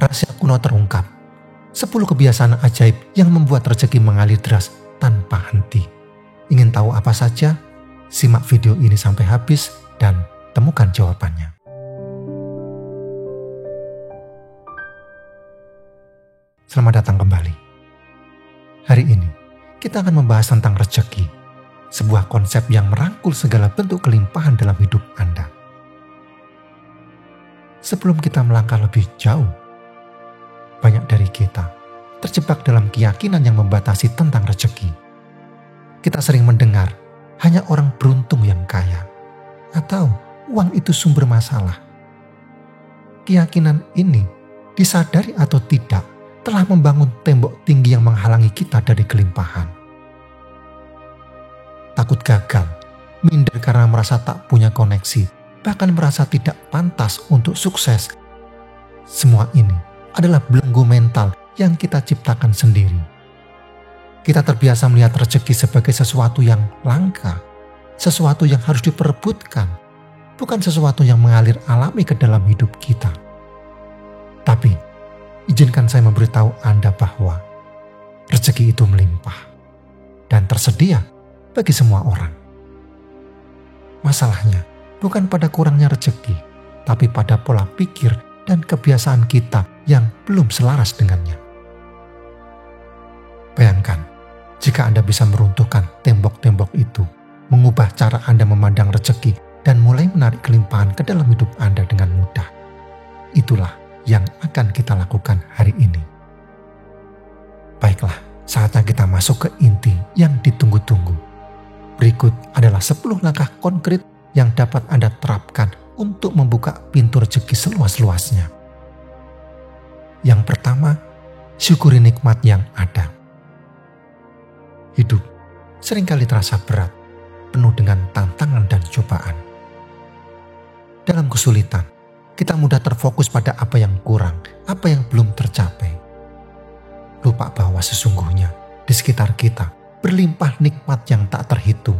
Rahasia kuno terungkap. 10 kebiasaan ajaib yang membuat rezeki mengalir deras tanpa henti. Ingin tahu apa saja? Simak video ini sampai habis dan temukan jawabannya. Selamat datang kembali. Hari ini kita akan membahas tentang rezeki, sebuah konsep yang merangkul segala bentuk kelimpahan dalam hidup Anda. Sebelum kita melangkah lebih jauh, banyak dari kita terjebak dalam keyakinan yang membatasi tentang rezeki. Kita sering mendengar hanya orang beruntung yang kaya, atau uang itu sumber masalah. Keyakinan ini, disadari atau tidak, telah membangun tembok tinggi yang menghalangi kita dari kelimpahan. Takut gagal, minder karena merasa tak punya koneksi, bahkan merasa tidak pantas untuk sukses. Semua ini adalah belenggu mental yang kita ciptakan sendiri. Kita terbiasa melihat rezeki sebagai sesuatu yang langka, sesuatu yang harus diperebutkan, bukan sesuatu yang mengalir alami ke dalam hidup kita. Tapi, izinkan saya memberitahu Anda bahwa rezeki itu melimpah dan tersedia bagi semua orang. Masalahnya bukan pada kurangnya rezeki, tapi pada pola pikir dan kebiasaan kita yang belum selaras dengannya. Bayangkan, jika Anda bisa meruntuhkan tembok-tembok itu, mengubah cara Anda memandang rezeki, dan mulai menarik kelimpahan ke dalam hidup Anda dengan mudah. Itulah yang akan kita lakukan hari ini. Baiklah, saatnya kita masuk ke inti yang ditunggu-tunggu. Berikut adalah 10 langkah konkret yang dapat Anda terapkan untuk membuka pintu rezeki seluas-luasnya. Yang pertama, syukuri nikmat yang ada. Hidup seringkali terasa berat, penuh dengan tantangan dan cobaan. Dalam kesulitan, kita mudah terfokus pada apa yang kurang, apa yang belum tercapai. Lupa bahwa sesungguhnya di sekitar kita berlimpah nikmat yang tak terhitung.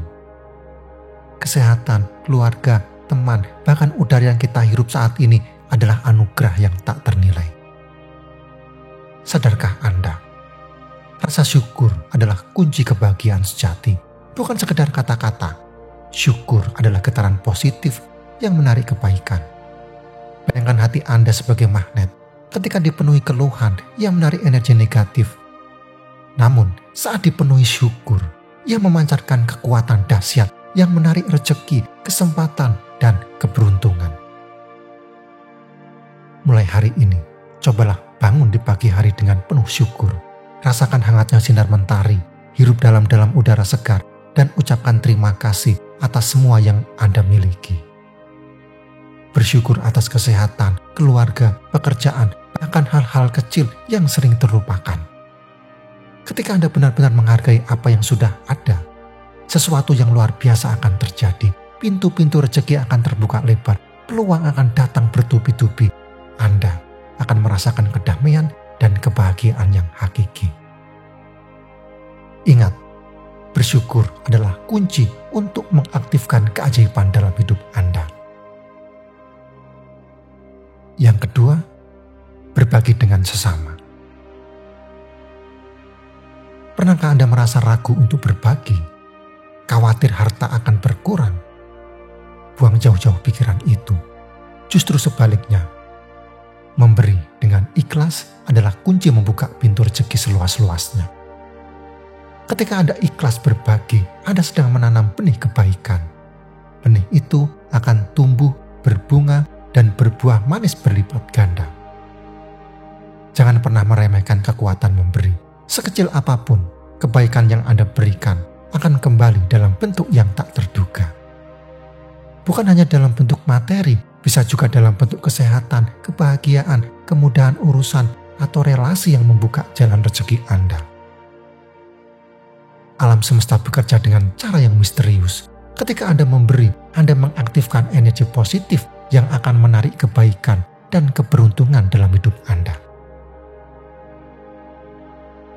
Kesehatan, keluarga, teman, bahkan udara yang kita hirup saat ini adalah anugerah yang tak ternilai. Sadarkah Anda? Rasa syukur adalah kunci kebahagiaan sejati, bukan sekedar kata-kata. Syukur adalah getaran positif yang menarik kebaikan. Bayangkan hati Anda sebagai magnet ketika dipenuhi keluhan yang menarik energi negatif. Namun, saat dipenuhi syukur, ia memancarkan kekuatan dahsyat yang menarik rezeki, kesempatan, dan keberuntungan. Mulai hari ini, cobalah bangun di pagi hari dengan penuh syukur. Rasakan hangatnya sinar mentari, hirup dalam-dalam udara segar, dan ucapkan terima kasih atas semua yang Anda miliki. Bersyukur atas kesehatan, keluarga, pekerjaan, bahkan hal-hal kecil yang sering terlupakan. Ketika Anda benar-benar menghargai apa yang sudah ada, sesuatu yang luar biasa akan terjadi. Pintu-pintu rezeki akan terbuka lebar, peluang akan datang bertubi-tubi. Anda akan merasakan kedamaian dan kebahagiaan yang hakiki. Ingat, bersyukur adalah kunci untuk mengaktifkan keajaiban dalam hidup Anda. Yang kedua, berbagi dengan sesama. Pernahkah Anda merasa ragu untuk berbagi? Khawatir harta akan berkurang? Buang jauh-jauh pikiran itu. Justru sebaliknya, memberi dengan ikhlas adalah kunci membuka pintu rezeki seluas-luasnya. Ketika Anda ikhlas berbagi, Anda sedang menanam benih kebaikan. Benih itu akan tumbuh, berbunga, dan berbuah manis berlipat ganda. Jangan pernah meremehkan kekuatan memberi. Sekecil apapun, kebaikan yang Anda berikan akan kembali dalam bentuk yang tak terduga. Bukan hanya dalam bentuk materi, bisa juga dalam bentuk kesehatan, kebahagiaan, kemudahan urusan, atau relasi yang membuka jalan rezeki Anda. Alam semesta bekerja dengan cara yang misterius. Ketika Anda memberi, Anda mengaktifkan energi positif yang akan menarik kebaikan dan keberuntungan dalam hidup Anda.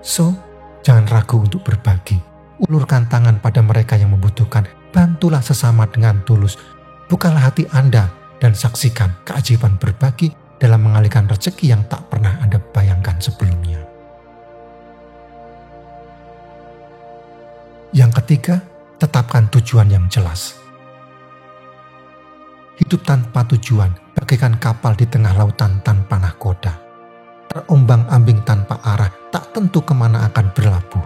So, jangan ragu untuk berbagi. Ulurkan tangan pada mereka yang membutuhkan. Bantulah sesama dengan tulus. Bukalah hati Anda dan saksikan keajaiban berbagi dalam mengalihkan rezeki yang tak pernah dan sebelumnya. Yang ketiga, tetapkan tujuan yang jelas. Hidup tanpa tujuan bagaikan kapal di tengah lautan tanpa nahkoda. Terombang-ambing tanpa arah, tak tentu kemana akan berlabuh.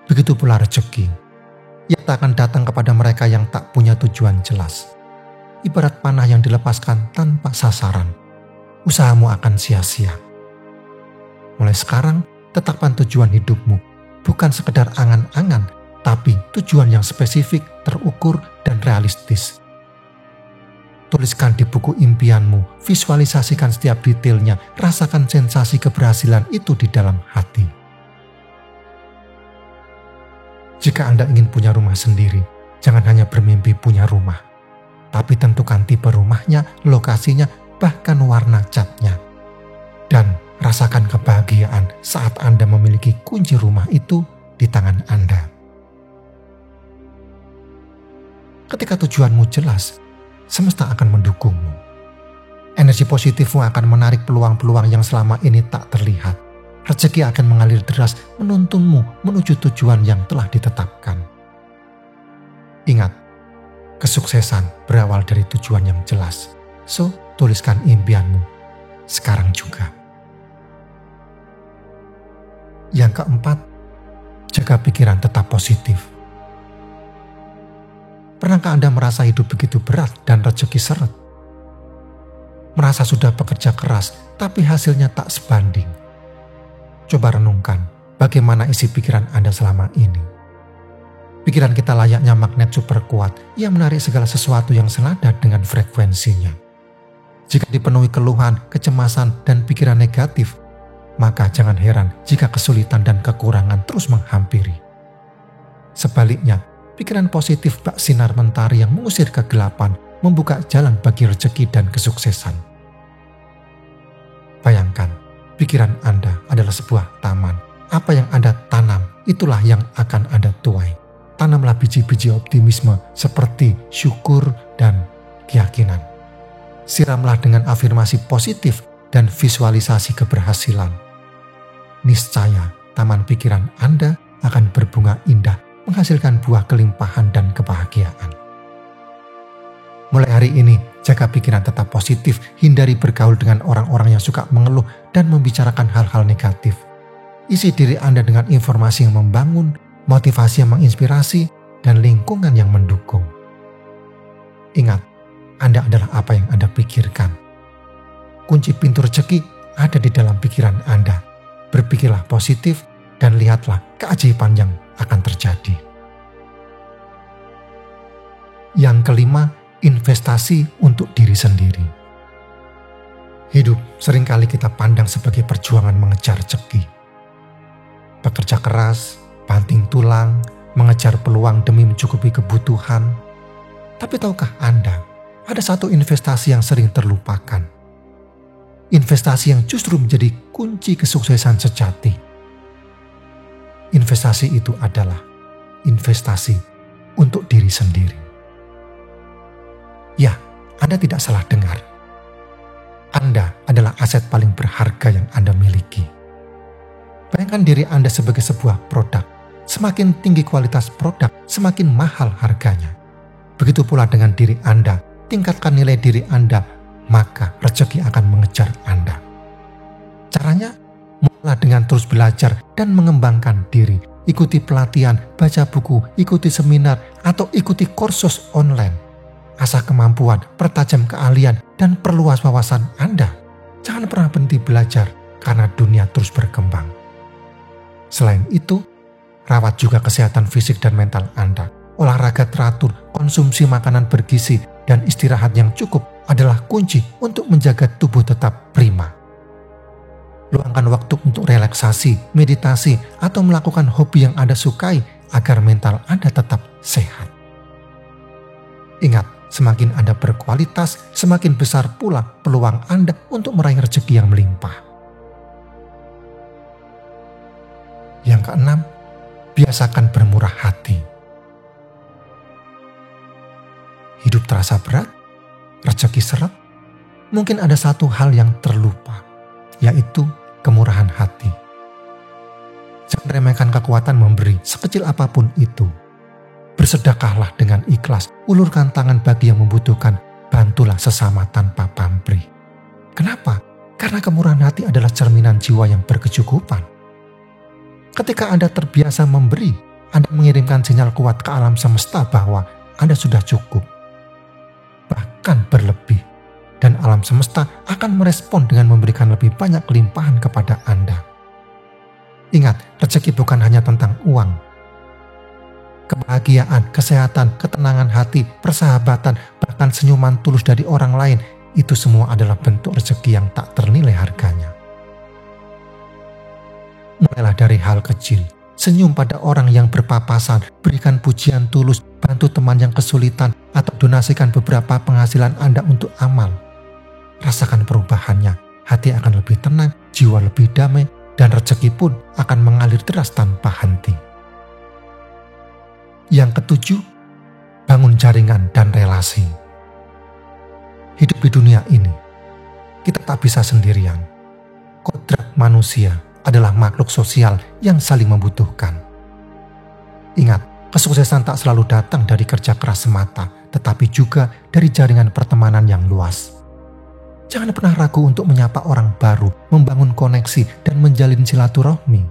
Begitu pula rezeki. Ia tak akan datang kepada mereka yang tak punya tujuan jelas. Ibarat panah yang dilepaskan tanpa sasaran. Usahamu akan sia-sia. Mulai sekarang, tetapkan tujuan hidupmu. Bukan sekedar angan-angan, tapi tujuan yang spesifik, terukur, dan realistis. Tuliskan di buku impianmu, visualisasikan setiap detailnya, rasakan sensasi keberhasilan itu di dalam hati. Jika Anda ingin punya rumah sendiri, jangan hanya bermimpi punya rumah, tapi tentukan tipe rumahnya, lokasinya, bahkan warna catnya. Dan rasakan kebahagiaan saat Anda memiliki kunci rumah itu di tangan Anda. Ketika tujuanmu jelas, semesta akan mendukungmu. Energi positifmu akan menarik peluang-peluang yang selama ini tak terlihat. Rezeki akan mengalir deras menuntunmu menuju tujuan yang telah ditetapkan. Ingat, kesuksesan berawal dari tujuan yang jelas. So, tuliskan impianmu sekarang juga. Yang keempat, jaga pikiran tetap positif. Pernahkah Anda merasa hidup begitu berat dan rezeki seret? Merasa sudah bekerja keras, tapi hasilnya tak sebanding. Coba renungkan bagaimana isi pikiran Anda selama ini. Pikiran kita layaknya magnet super kuat yang menarik segala sesuatu yang senada dengan frekuensinya. Jika dipenuhi keluhan, kecemasan, dan pikiran negatif, maka jangan heran jika kesulitan dan kekurangan terus menghampiri. Sebaliknya, pikiran positif bak sinar mentari yang mengusir kegelapan, membuka jalan bagi rezeki dan kesuksesan. Bayangkan, pikiran Anda adalah sebuah taman. Apa yang Anda tanam, itulah yang akan Anda tuai. Tanamlah biji-biji optimisme seperti syukur dan keyakinan. Siramlah dengan afirmasi positif dan visualisasi keberhasilan. Niscaya, taman pikiran Anda akan berbunga indah, menghasilkan buah kelimpahan dan kebahagiaan. Mulai hari ini, jaga pikiran tetap positif, hindari bergaul dengan orang-orang yang suka mengeluh dan membicarakan hal-hal negatif. Isi diri Anda dengan informasi yang membangun, motivasi yang menginspirasi, dan lingkungan yang mendukung. Ingat, Anda adalah apa yang Anda pikirkan. Kunci pintu rezeki ada di dalam pikiran Anda. Berpikirlah positif dan lihatlah keajaiban yang akan terjadi. Yang kelima, investasi untuk diri sendiri. Hidup seringkali kita pandang sebagai perjuangan mengejar rezeki. Bekerja keras, banting tulang, mengejar peluang demi mencukupi kebutuhan. Tapi tahukah Anda, ada satu investasi yang sering terlupakan. Investasi yang justru menjadi kunci kesuksesan sejati. Investasi itu adalah investasi untuk diri sendiri. Ya, Anda tidak salah dengar. Anda adalah aset paling berharga yang Anda miliki. Bayangkan diri Anda sebagai sebuah produk. Semakin tinggi kualitas produk, semakin mahal harganya. Begitu pula dengan diri Anda. Tingkatkan nilai diri Anda, maka rezeki akan mengejar Anda. Caranya, mulailah dengan terus belajar dan mengembangkan diri. Ikuti pelatihan, baca buku, ikuti seminar, atau ikuti kursus online. Asah kemampuan, pertajam keahlian, dan perluas wawasan Anda. Jangan pernah berhenti belajar, karena dunia terus berkembang. Selain itu, rawat juga kesehatan fisik dan mental Anda. Olahraga teratur, konsumsi makanan bergizi, dan istirahat yang cukup adalah kunci untuk menjaga tubuh tetap prima. Luangkan waktu untuk relaksasi, meditasi, atau melakukan hobi yang Anda sukai agar mental Anda tetap sehat. Ingat, semakin Anda berkualitas, semakin besar pula peluang Anda untuk meraih rezeki yang melimpah. Yang keenam, biasakan bermurah hati. Hidup terasa berat, rezeki seret, mungkin ada satu hal yang terlupa, yaitu kemurahan hati. Jangan remehkan kekuatan memberi sekecil apapun itu. Bersedekahlah dengan ikhlas, ulurkan tangan bagi yang membutuhkan, bantulah sesama tanpa pamrih. Kenapa? Karena kemurahan hati adalah cerminan jiwa yang berkecukupan. Ketika Anda terbiasa memberi, Anda mengirimkan sinyal kuat ke alam semesta bahwa Anda sudah cukup, bahkan berlebih, dan alam semesta akan merespon dengan memberikan lebih banyak kelimpahan kepada Anda. Ingat, rezeki bukan hanya tentang uang. Kebahagiaan, kesehatan, ketenangan hati, persahabatan, bahkan senyuman tulus dari orang lain, itu semua adalah bentuk rezeki yang tak ternilai harganya. Mulailah dari hal kecil, senyum pada orang yang berpapasan, berikan pujian tulus, bantu teman yang kesulitan, atau donasikan beberapa penghasilan Anda untuk amal. Rasakan perubahannya, hati akan lebih tenang, jiwa lebih damai, dan rezeki pun akan mengalir deras tanpa henti. Yang ketujuh, bangun jaringan dan relasi. Hidup di dunia ini, kita tak bisa sendirian. Kodrat manusia adalah makhluk sosial yang saling membutuhkan. Ingat, kesuksesan tak selalu datang dari kerja keras semata, tetapi juga dari jaringan pertemanan yang luas. Jangan pernah ragu untuk menyapa orang baru, membangun koneksi, dan menjalin silaturahmi.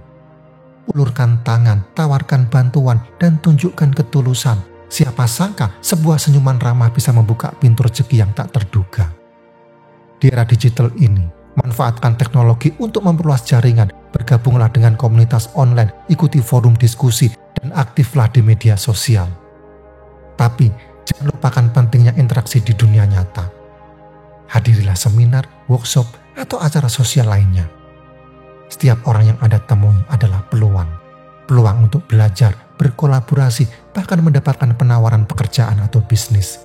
Ulurkan tangan, tawarkan bantuan, dan tunjukkan ketulusan. Siapa sangka sebuah senyuman ramah bisa membuka pintu rezeki yang tak terduga. Di era digital ini, manfaatkan teknologi untuk memperluas jaringan, bergabunglah dengan komunitas online, ikuti forum diskusi, dan aktiflah di media sosial. Tapi, jangan lupakan pentingnya interaksi di dunia nyata. Hadirilah seminar, workshop, atau acara sosial lainnya. Setiap orang yang Anda temui adalah peluang. Peluang untuk belajar, berkolaborasi, bahkan mendapatkan penawaran pekerjaan atau bisnis.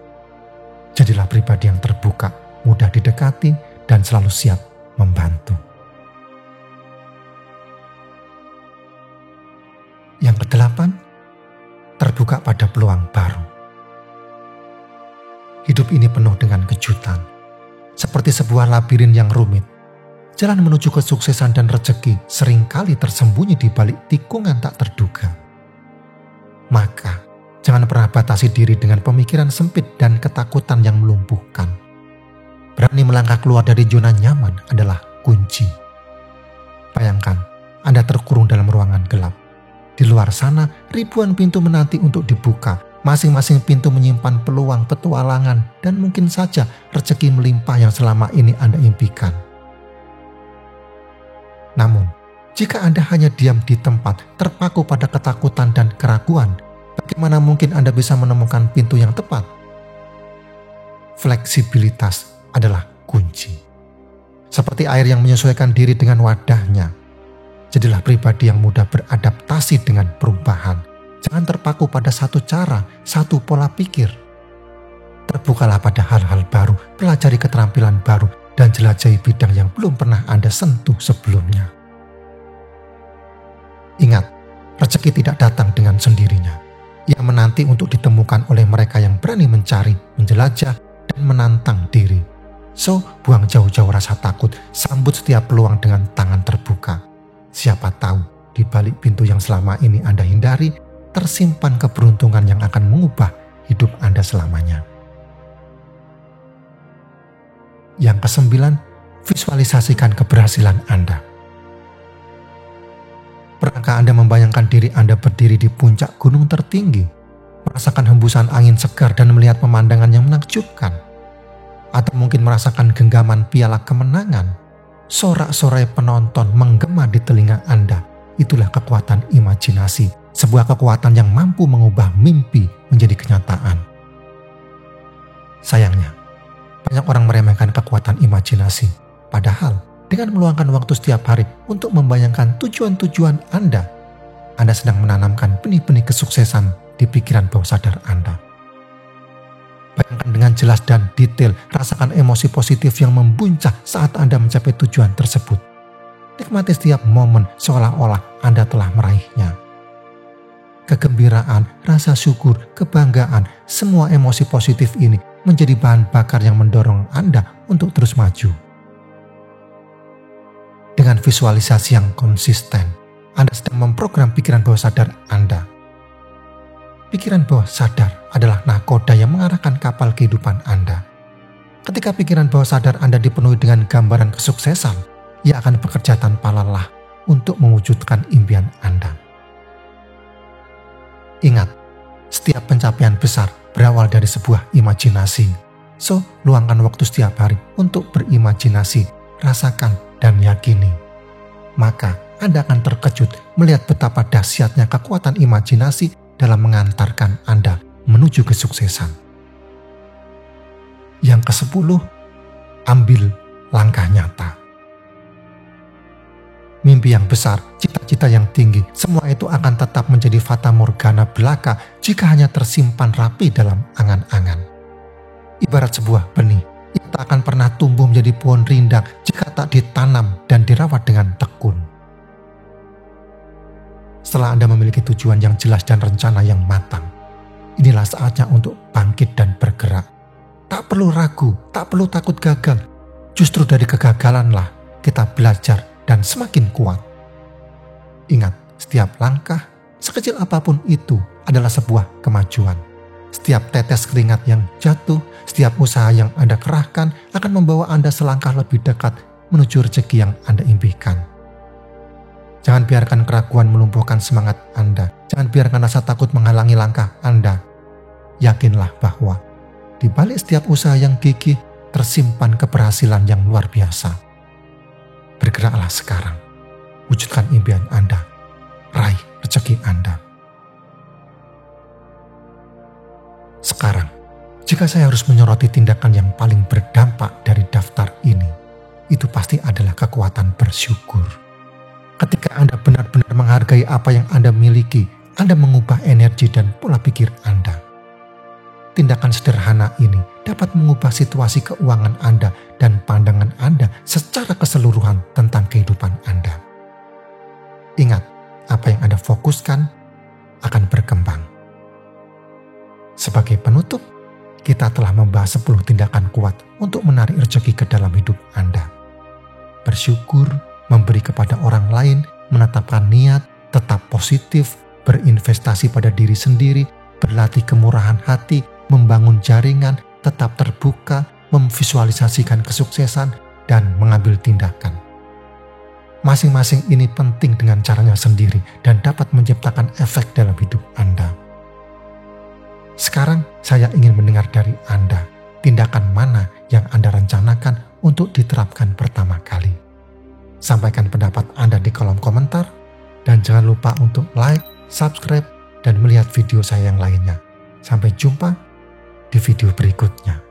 Jadilah pribadi yang terbuka, mudah didekati, dan selalu siap membantu. Yang kedelapan, terbuka pada peluang baru. Hidup ini penuh dengan kejutan. Seperti sebuah labirin yang rumit, jalan menuju kesuksesan dan rezeki seringkali tersembunyi di balik tikungan tak terduga. Maka, jangan pernah batasi diri dengan pemikiran sempit dan ketakutan yang melumpuhkan. Berani melangkah keluar dari zona nyaman adalah kunci. Bayangkan, Anda terkurung dalam ruangan gelap. Di luar sana, ribuan pintu menanti untuk dibuka. Masing-masing pintu menyimpan peluang, petualangan, dan mungkin saja rezeki melimpah yang selama ini Anda impikan. Namun, jika Anda hanya diam di tempat, terpaku pada ketakutan dan keraguan, bagaimana mungkin Anda bisa menemukan pintu yang tepat? Fleksibilitas adalah kunci. Seperti air yang menyesuaikan diri dengan wadahnya, jadilah pribadi yang mudah beradaptasi dengan perubahan. Jangan terpaku pada satu cara, satu pola pikir. Terbukalah pada hal-hal baru, pelajari keterampilan baru, dan jelajahi bidang yang belum pernah Anda sentuh sebelumnya. Ingat, rezeki tidak datang dengan sendirinya. Ia menanti untuk ditemukan oleh mereka yang berani mencari, menjelajah, dan menantang diri. So, buang jauh-jauh rasa takut, sambut setiap peluang dengan tangan terbuka. Siapa tahu, di balik pintu yang selama ini Anda hindari, tersimpan keberuntungan yang akan mengubah hidup Anda selamanya. Yang kesembilan, visualisasikan keberhasilan Anda. Pernahkah Anda membayangkan diri Anda berdiri di puncak gunung tertinggi, merasakan hembusan angin segar dan melihat pemandangan yang menakjubkan? Atau mungkin merasakan genggaman piala kemenangan? Sorak-sorai penonton menggema di telinga Anda. Itulah kekuatan imajinasi. Sebuah kekuatan yang mampu mengubah mimpi menjadi kenyataan. Sayangnya, banyak orang meremehkan kekuatan imajinasi. Padahal, dengan meluangkan waktu setiap hari untuk membayangkan tujuan-tujuan Anda sedang menanamkan benih-benih kesuksesan di pikiran bawah sadar Anda. Bayangkan dengan jelas dan detail, rasakan emosi positif yang membuncah saat Anda mencapai tujuan tersebut. Nikmati setiap momen seolah-olah Anda telah meraihnya. Kegembiraan, rasa syukur, kebanggaan, semua emosi positif ini menjadi bahan bakar yang mendorong Anda untuk terus maju. Dengan visualisasi yang konsisten, Anda sedang memprogram pikiran bawah sadar Anda. Pikiran bawah sadar adalah nahkoda yang mengarahkan kapal kehidupan Anda. Ketika pikiran bawah sadar Anda dipenuhi dengan gambaran kesuksesan, ia akan bekerja tanpa lelah untuk mewujudkan impian Anda. Ingat, setiap pencapaian besar berawal dari sebuah imajinasi. So, luangkan waktu setiap hari untuk berimajinasi, rasakan, dan yakini. Maka, Anda akan terkejut melihat betapa dahsyatnya kekuatan imajinasi dalam mengantarkan Anda menuju kesuksesan. Yang ke-10, ambil langkah nyata. Mimpi yang besar, cita-cita yang tinggi, semua itu akan tetap menjadi fata morgana belaka jika hanya tersimpan rapi dalam angan-angan. Ibarat sebuah benih, ia tak akan pernah tumbuh menjadi pohon rindang jika tak ditanam dan dirawat dengan tekun. Setelah Anda memiliki tujuan yang jelas dan rencana yang matang, inilah saatnya untuk bangkit dan bergerak. Tak perlu ragu, tak perlu takut gagal. Justru dari kegagalanlah kita belajar dan semakin kuat. Ingat, setiap langkah, sekecil apapun itu, adalah sebuah kemajuan. Setiap tetes keringat yang jatuh, setiap usaha yang Anda kerahkan akan membawa Anda selangkah lebih dekat menuju rezeki yang Anda impikan. Jangan biarkan keraguan melumpuhkan semangat Anda. Jangan biarkan rasa takut menghalangi langkah Anda. Yakinlah bahwa di balik setiap usaha yang gigih tersimpan keberhasilan yang luar biasa. Bergeraklah sekarang, wujudkan impian Anda, raih rezeki Anda. Sekarang, jika saya harus menyoroti tindakan yang paling berdampak dari daftar ini, itu pasti adalah kekuatan bersyukur. Ketika Anda benar-benar menghargai apa yang Anda miliki, Anda mengubah energi dan pola pikir Anda. Tindakan sederhana ini dapat mengubah situasi keuangan Anda dan pandangan Anda secara keseluruhan tentang kehidupan Anda. Ingat, apa yang Anda fokuskan akan berkembang. Sebagai penutup, kita telah membahas 10 tindakan kuat untuk menarik rezeki ke dalam hidup Anda. Bersyukur, memberi kepada orang lain, menetapkan niat, tetap positif, berinvestasi pada diri sendiri, berlatih kemurahan hati, membangun jaringan, tetap terbuka, memvisualisasikan kesuksesan, dan mengambil tindakan. Masing-masing ini penting dengan caranya sendiri dan dapat menciptakan efek dalam hidup Anda. Sekarang saya ingin mendengar dari Anda, tindakan mana yang Anda rencanakan untuk diterapkan pertama kali. Sampaikan pendapat Anda di kolom komentar, dan jangan lupa untuk like, subscribe, dan melihat video saya yang lainnya. Sampai jumpa di video berikutnya.